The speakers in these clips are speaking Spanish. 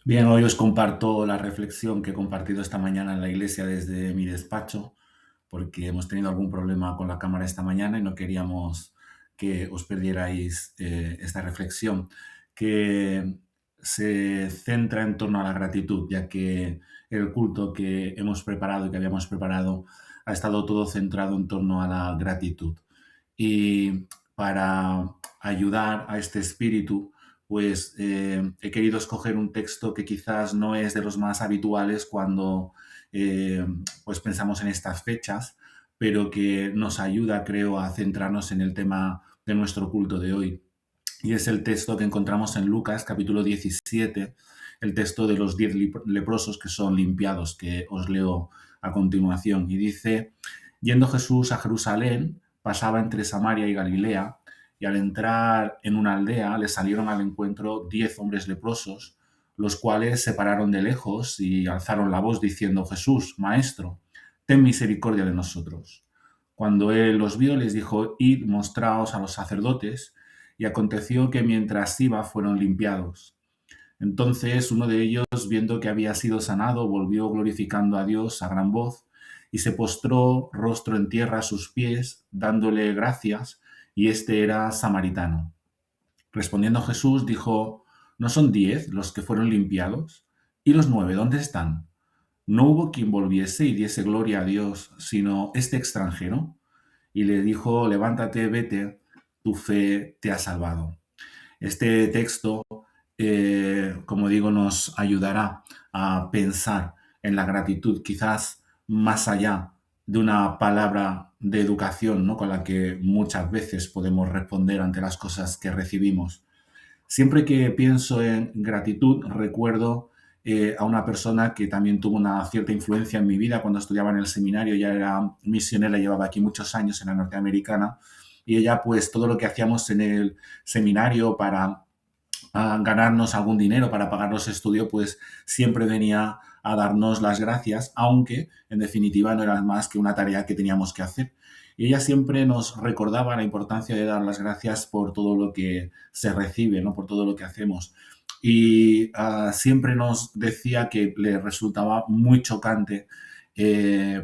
Bien, hoy os comparto la reflexión que he compartido esta mañana en la iglesia desde mi despacho, porque hemos tenido algún problema con la cámara esta mañana y no queríamos que os perdierais esta reflexión, que se centra en torno a la gratitud, ya que el culto que hemos preparado y que habíamos preparado ha estado todo centrado en torno a la gratitud. Y para ayudar a este espíritu, pues he querido escoger un texto que quizás no es de los más habituales cuando eh, pues pensamos en estas fechas, pero que nos ayuda, creo, a centrarnos en el tema de nuestro culto de hoy. Y es el texto que encontramos en Lucas, capítulo 17, el texto de los 10 leprosos que son limpiados, que os leo a continuación. Y dice, yendo Jesús a Jerusalén, pasaba entre Samaria y Galilea, y al entrar en una aldea le salieron al encuentro 10 hombres leprosos, los cuales se pararon de lejos y alzaron la voz diciendo, Jesús, Maestro, ten misericordia de nosotros. Cuando él los vio, les dijo, id, mostraos a los sacerdotes, y aconteció que mientras iba fueron limpiados. Entonces uno de ellos, viendo que había sido sanado, volvió glorificando a Dios a gran voz y se postró rostro en tierra a sus pies, dándole gracias, y este era samaritano. Respondiendo Jesús dijo, ¿no son 10 los que fueron limpiados? ¿Y los 9 dónde están? No hubo quien volviese y diese gloria a Dios, sino este extranjero. Y le dijo, levántate, vete, tu fe te ha salvado. Este texto, como digo, nos ayudará a pensar en la gratitud, quizás más allá de una palabra de educación, ¿no? Con la que muchas veces podemos responder ante las cosas que recibimos. Siempre que pienso en gratitud, recuerdo a una persona que también tuvo una cierta influencia en mi vida cuando estudiaba en el seminario. Ya era misionera, llevaba aquí muchos años en la norteamericana, y ella, pues todo lo que hacíamos en el seminario para ganarnos algún dinero para pagar los estudios, pues siempre venía a darnos las gracias, aunque en definitiva no era más que una tarea que teníamos que hacer. Y ella siempre nos recordaba la importancia de dar las gracias por todo lo que se recibe, ¿no? Por todo lo que hacemos. Y siempre nos decía que le resultaba muy chocante,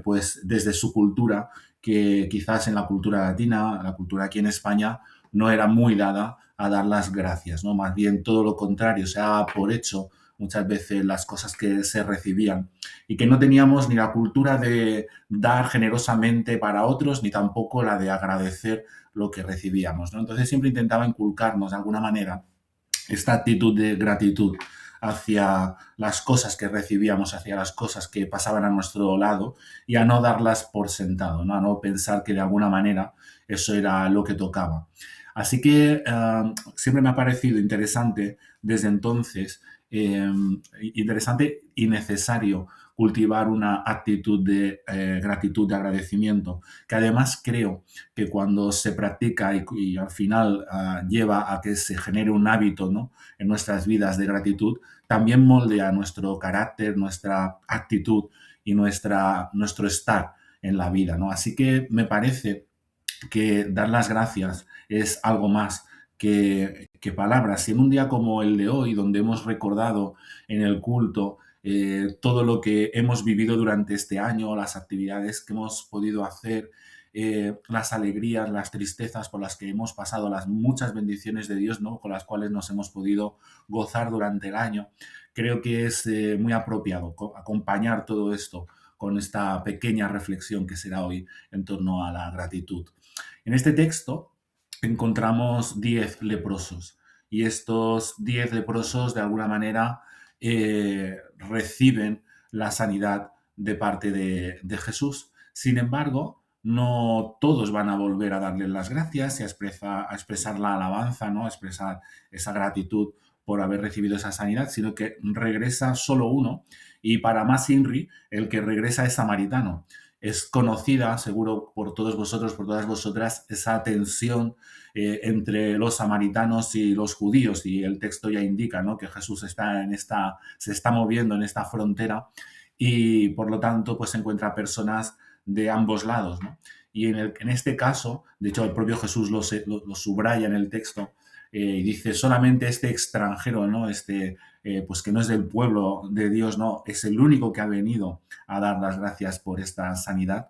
pues desde su cultura, que quizás en la cultura latina, la cultura aquí en España, no era muy dada a dar las gracias, ¿no? Más bien todo lo contrario, se daba por hecho muchas veces las cosas que se recibían y que no teníamos ni la cultura de dar generosamente para otros ni tampoco la de agradecer lo que recibíamos, ¿no? Entonces siempre intentaba inculcarnos de alguna manera esta actitud de gratitud hacia las cosas que recibíamos, hacia las cosas que pasaban a nuestro lado y a no darlas por sentado, ¿no? A no pensar que de alguna manera eso era lo que tocaba. Así que siempre me ha parecido interesante desde entonces, interesante y necesario cultivar una actitud de gratitud, de agradecimiento, que además creo que cuando se practica y al final lleva a que se genere un hábito, ¿no? En nuestras vidas de gratitud, también moldea nuestro carácter, nuestra actitud y nuestro estar en la vida, ¿no? Así que me parece que dar las gracias es algo más que palabras. Y en un día como el de hoy, donde hemos recordado en el culto todo lo que hemos vivido durante este año, las actividades que hemos podido hacer, las alegrías, las tristezas por las que hemos pasado, las muchas bendiciones de Dios, ¿no? Con las cuales nos hemos podido gozar durante el año, creo que es muy apropiado acompañar todo esto con esta pequeña reflexión que será hoy en torno a la gratitud. En este texto encontramos 10 leprosos y estos 10 leprosos de alguna manera reciben la sanidad de parte de Jesús. Sin embargo, no todos van a volver a darle las gracias y a expresar la alabanza, ¿no? A expresar esa gratitud por haber recibido esa sanidad, sino que regresa solo uno, y para más Inri, el que regresa es samaritano. Es conocida, seguro, por todos vosotros, por todas vosotras, esa tensión entre los samaritanos y los judíos, y el texto ya indica, ¿no? Que Jesús se está moviendo en esta frontera y por lo tanto pues encuentra personas de ambos lados, ¿no? Y en este caso, de hecho el propio Jesús lo subraya en el texto, y dice solamente este extranjero, ¿no? Pues que no es del pueblo de Dios, no, es el único que ha venido a dar las gracias por esta sanidad.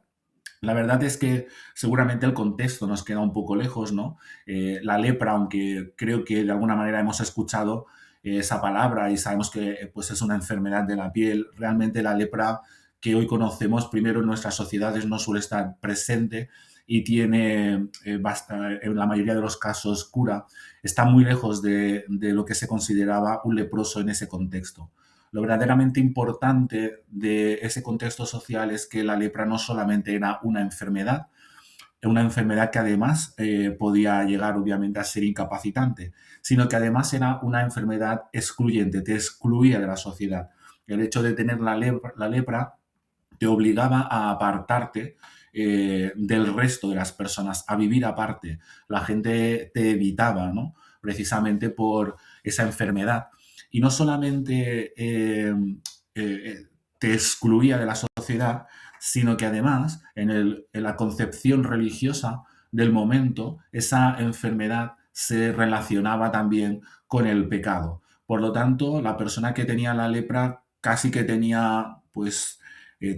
La verdad es que seguramente el contexto nos queda un poco lejos, ¿no? La lepra, aunque creo que de alguna manera hemos escuchado esa palabra y sabemos que pues es una enfermedad de la piel, realmente la lepra que hoy conocemos primero en nuestras sociedades no suele estar presente y tiene, en la mayoría de los casos, cura, está muy lejos de lo que se consideraba un leproso en ese contexto. Lo verdaderamente importante de ese contexto social es que la lepra no solamente era una enfermedad que además podía llegar obviamente a ser incapacitante, sino que además era una enfermedad excluyente, te excluía de la sociedad. El hecho de tener la lepra te obligaba a apartarte del resto de las personas, a vivir aparte. La gente te evitaba, ¿no? Precisamente por esa enfermedad. Y no solamente te excluía de la sociedad, sino que además en la concepción religiosa del momento, esa enfermedad se relacionaba también con el pecado. Por lo tanto, la persona que tenía la lepra casi que tenía pues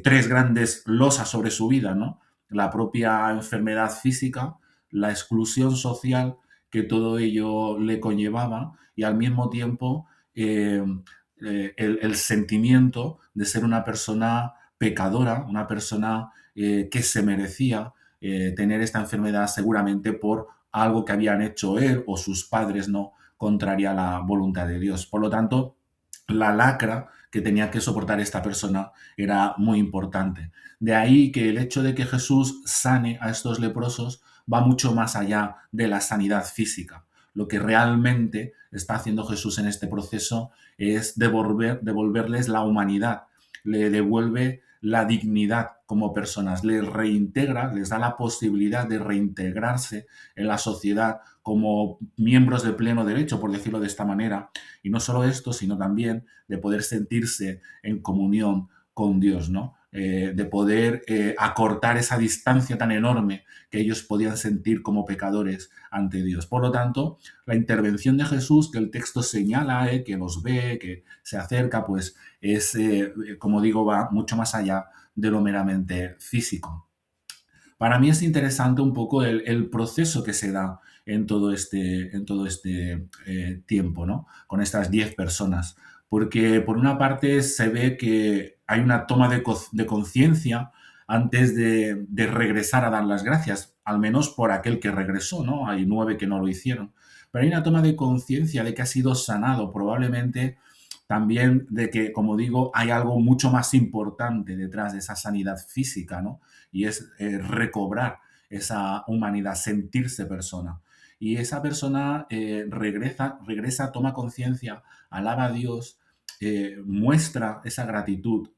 tres grandes losas sobre su vida, ¿no? La propia enfermedad física, la exclusión social que todo ello le conllevaba y al mismo tiempo el sentimiento de ser una persona pecadora, una persona que se merecía tener esta enfermedad seguramente por algo que habían hecho él o sus padres, ¿no? Contraria a la voluntad de Dios. Por lo tanto, la lacra que tenía que soportar esta persona era muy importante. De ahí que el hecho de que Jesús sane a estos leprosos va mucho más allá de la sanidad física. Lo que realmente está haciendo Jesús en este proceso es devolverles la humanidad, le devuelve la dignidad como personas, les reintegra, les da la posibilidad de reintegrarse en la sociedad como miembros de pleno derecho, por decirlo de esta manera. Y no solo esto, sino también de poder sentirse en comunión con Dios, ¿no? De poder acortar esa distancia tan enorme que ellos podían sentir como pecadores ante Dios. Por lo tanto, la intervención de Jesús, que el texto señala, que los ve, que se acerca, pues es, como digo, va mucho más allá de lo meramente físico. Para mí es interesante un poco el proceso que se da en todo este tiempo, ¿no? Con estas 10 personas. Porque por una parte se ve que hay una toma de conciencia antes de regresar a dar las gracias, al menos por aquel que regresó, ¿no? Hay 9 que no lo hicieron. Pero hay una toma de conciencia de que ha sido sanado, probablemente también de que, como digo, hay algo mucho más importante detrás de esa sanidad física, ¿no? Y es recobrar esa humanidad, sentirse persona. Y esa persona regresa, toma conciencia, alaba a Dios, muestra esa gratitud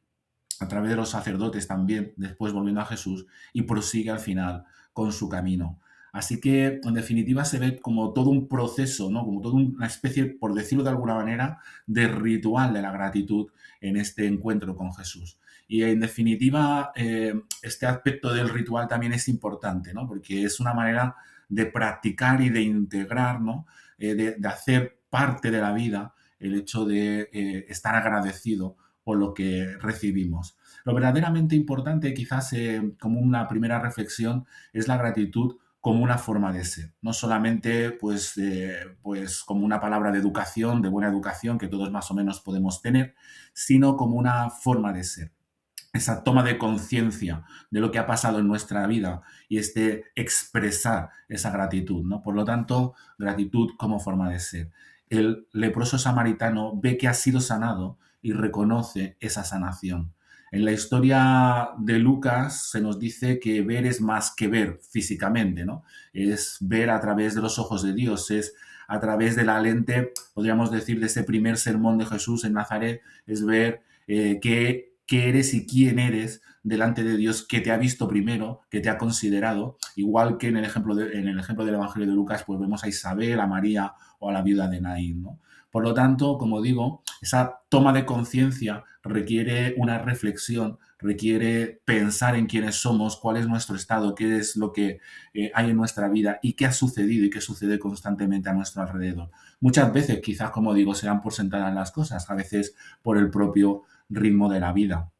a través de los sacerdotes también, después volviendo a Jesús, y prosigue al final con su camino. Así que, en definitiva, se ve como todo un proceso, ¿no? Como toda una especie, por decirlo de alguna manera, de ritual de la gratitud en este encuentro con Jesús. Y, en definitiva, este aspecto del ritual también es importante, ¿no? Porque es una manera de practicar y de integrar, ¿no? De hacer parte de la vida el hecho de estar agradecido por lo que recibimos. Lo verdaderamente importante, quizás como una primera reflexión, es la gratitud como una forma de ser, no solamente pues como una palabra de educación, de buena educación que todos más o menos podemos tener, sino como una forma de ser. Esa toma de conciencia de lo que ha pasado en nuestra vida y expresar esa gratitud, ¿no? Por lo tanto, gratitud como forma de ser. El leproso samaritano ve que ha sido sanado y reconoce esa sanación. En la historia de Lucas se nos dice que ver es más que ver físicamente, ¿no? Es ver a través de los ojos de Dios, es a través de la lente, podríamos decir, de ese primer sermón de Jesús en Nazaret, es ver qué eres y quién eres delante de Dios, que te ha visto primero, que te ha considerado, igual que en en el ejemplo del Evangelio de Lucas, pues vemos a Isabel, a María o a la viuda de Naín, ¿no? Por lo tanto, como digo, esa toma de conciencia requiere una reflexión, requiere pensar en quiénes somos, cuál es nuestro estado, qué es lo que hay en nuestra vida y qué ha sucedido y qué sucede constantemente a nuestro alrededor. Muchas veces, quizás, como digo, se dan por sentadas las cosas, a veces por el propio ritmo de la vida.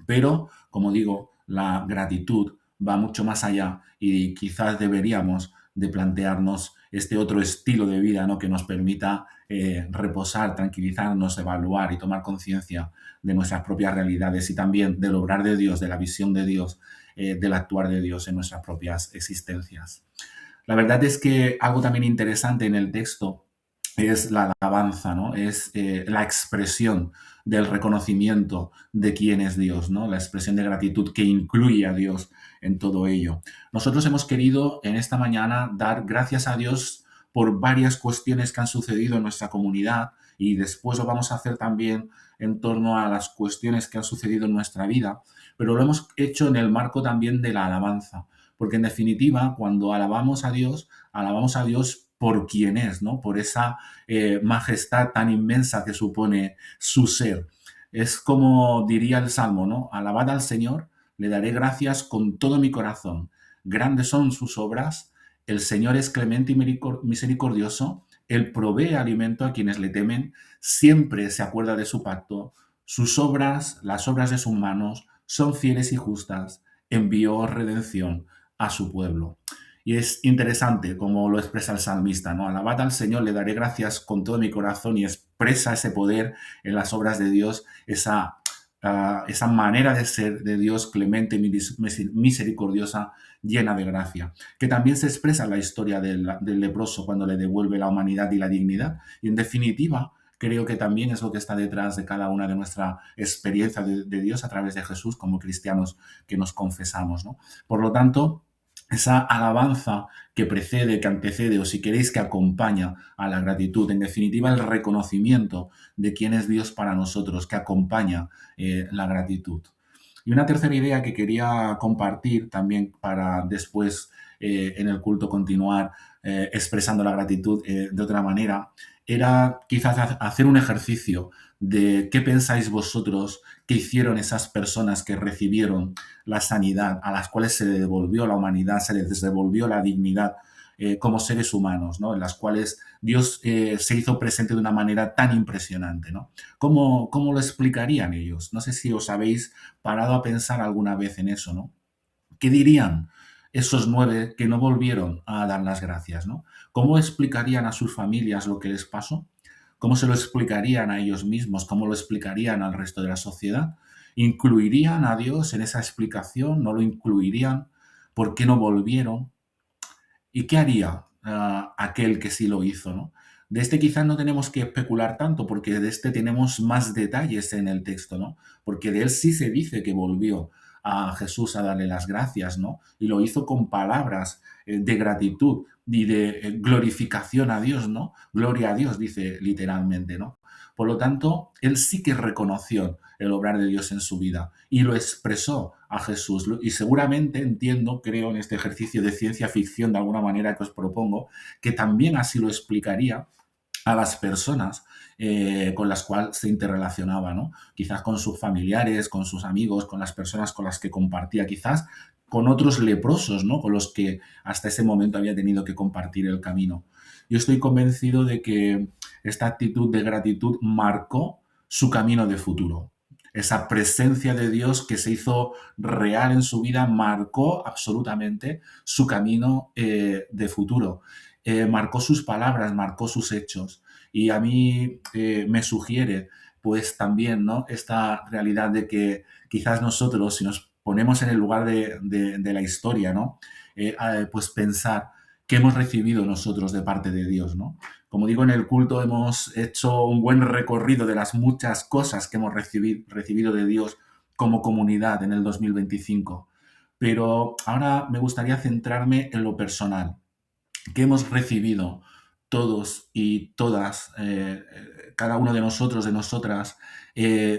Pero, como digo, la gratitud va mucho más allá y quizás deberíamos de plantearnos este otro estilo de vida, ¿no? Que nos permita reposar, tranquilizarnos, evaluar y tomar conciencia de nuestras propias realidades y también del obrar de Dios, de la visión de Dios, del actuar de Dios en nuestras propias existencias. La verdad es que algo también interesante en el texto es la alabanza, ¿no? Es la expresión del reconocimiento de quién es Dios, ¿no? La expresión de gratitud que incluye a Dios en todo ello. Nosotros hemos querido en esta mañana dar gracias a Dios por varias cuestiones que han sucedido en nuestra comunidad y después lo vamos a hacer también en torno a las cuestiones que han sucedido en nuestra vida, pero lo hemos hecho en el marco también de la alabanza, porque en definitiva, cuando alabamos a Dios por quien es, ¿no? Por esa majestad tan inmensa que supone su ser. Es como diría el Salmo, ¿no? Alabad al Señor, le daré gracias con todo mi corazón. Grandes son sus obras, el Señor es clemente y misericordioso, Él provee alimento a quienes le temen, siempre se acuerda de su pacto, sus obras, las obras de sus manos, son fieles y justas, envió redención a su pueblo. Y es interesante como lo expresa el salmista, ¿no? Alabad al Señor, le daré gracias con todo mi corazón y expresa ese poder en las obras de Dios, esa manera de ser de Dios clemente, misericordiosa, llena de gracia, que también se expresa en la historia del leproso cuando le devuelve la humanidad y la dignidad. Y en definitiva, creo que también es lo que está detrás de cada una de nuestra experiencia de Dios a través de Jesús como cristianos que nos confesamos, ¿no? Por lo tanto, esa alabanza que precede, que antecede o si queréis que acompaña a la gratitud, en definitiva el reconocimiento de quién es Dios para nosotros, que acompaña la gratitud. Y una tercera idea que quería compartir también para después en el culto continuar expresando la gratitud de otra manera, era quizás hacer un ejercicio de qué pensáis vosotros que hicieron esas personas que recibieron la sanidad, a las cuales se le devolvió la humanidad, se les devolvió la dignidad como seres humanos, ¿no? En las cuales Dios se hizo presente de una manera tan impresionante, ¿no? ¿Cómo lo explicarían ellos? No sé si os habéis parado a pensar alguna vez en eso, ¿no? ¿Qué dirían esos 9 que no volvieron a dar las gracias, ¿no? ¿Cómo explicarían a sus familias lo que les pasó? ¿Cómo se lo explicarían a ellos mismos? ¿Cómo lo explicarían al resto de la sociedad? ¿Incluirían a Dios en esa explicación? ¿No lo incluirían? ¿Por qué no volvieron? ¿Y qué haría aquel que sí lo hizo, no? De este quizás no tenemos que especular tanto, porque de este tenemos más detalles en el texto, ¿no? Porque de él sí se dice que volvió a Jesús a darle las gracias, ¿no? Y lo hizo con palabras de gratitud y de glorificación a Dios, ¿no? Gloria a Dios, dice literalmente, ¿no? Por lo tanto, él sí que reconoció el obrar de Dios en su vida y lo expresó a Jesús. Y seguramente entiendo, creo, en este ejercicio de ciencia ficción de alguna manera que os propongo, que también así lo explicaría a las personas con las cuales se interrelacionaba, ¿no? Quizás con sus familiares, con sus amigos, con las personas con las que compartía, quizás con otros leprosos, ¿no? Con los que hasta ese momento había tenido que compartir el camino. Yo estoy convencido de que esta actitud de gratitud marcó su camino de futuro. Esa presencia de Dios que se hizo real en su vida marcó absolutamente su camino de futuro. Marcó sus palabras, marcó sus hechos. Y a mí me sugiere, pues también, ¿no? Esta realidad de que quizás nosotros, si nos ponemos en el lugar de la historia, ¿no? Pues pensar qué hemos recibido nosotros de parte de Dios, ¿no? Como digo, en el culto hemos hecho un buen recorrido de las muchas cosas que hemos recibido de Dios como comunidad en el 2025. Pero ahora me gustaría centrarme en lo personal. ¿Qué hemos recibido todos y todas, cada uno de nosotros, de nosotras,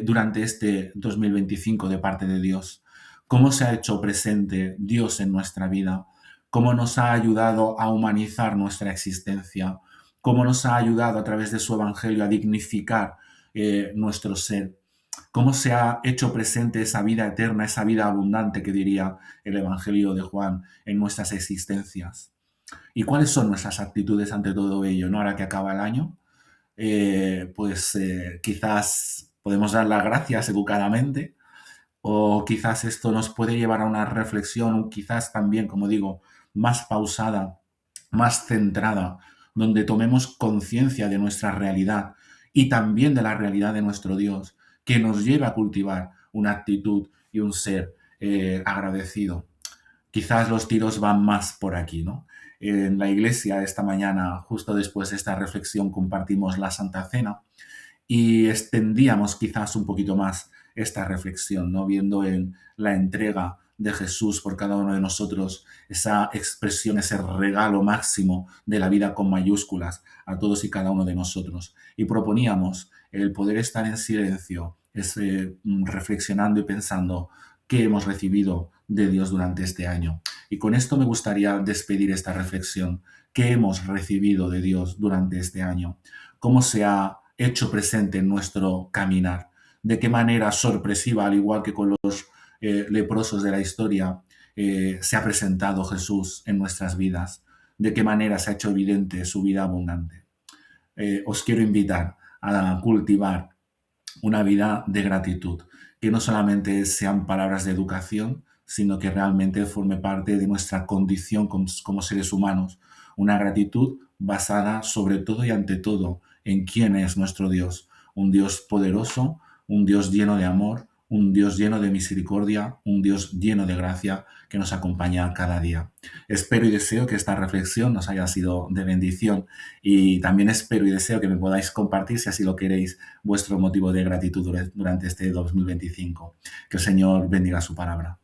durante este 2025 de parte de Dios? ¿Cómo se ha hecho presente Dios en nuestra vida? ¿Cómo nos ha ayudado a humanizar nuestra existencia? ¿Cómo nos ha ayudado a través de su evangelio a dignificar nuestro ser? cómo se ha hecho presente esa vida eterna, esa vida abundante que diría el Evangelio de Juan en nuestras existencias. ¿Y cuáles son nuestras actitudes ante todo ello? ¿No? Ahora que acaba el año, quizás podemos dar las gracias educadamente, o quizás esto nos puede llevar a una reflexión, quizás también, como digo, más pausada, más centrada, donde tomemos conciencia de nuestra realidad y también de la realidad de nuestro Dios, que nos lleve a cultivar una actitud y un ser agradecido. Quizás los tiros van más por aquí, ¿no? En la iglesia esta mañana, justo después de esta reflexión, compartimos la Santa Cena y extendíamos quizás un poquito más esta reflexión, ¿no? Viendo en la entrega de Jesús por cada uno de nosotros, esa expresión, ese regalo máximo de la vida con mayúsculas a todos y cada uno de nosotros. Y proponíamos el poder estar en silencio, reflexionando y pensando qué hemos recibido de Dios durante este año. Y con esto me gustaría despedir esta reflexión. ¿Qué hemos recibido de Dios durante este año? ¿Cómo se ha hecho presente en nuestro caminar? ¿De qué manera sorpresiva, al igual que con los leprosos de la historia, se ha presentado Jesús en nuestras vidas? ¿De qué manera se ha hecho evidente su vida abundante? Os quiero invitar a cultivar una vida de gratitud, que no solamente sean palabras de educación, sino que realmente forme parte de nuestra condición como seres humanos. Una gratitud basada sobre todo y ante todo en quién es nuestro Dios. Un Dios poderoso, un Dios lleno de amor, un Dios lleno de misericordia, un Dios lleno de gracia que nos acompaña cada día. Espero y deseo que esta reflexión nos haya sido de bendición y también espero y deseo que me podáis compartir, si así lo queréis, vuestro motivo de gratitud durante este 2025. Que el Señor bendiga su palabra.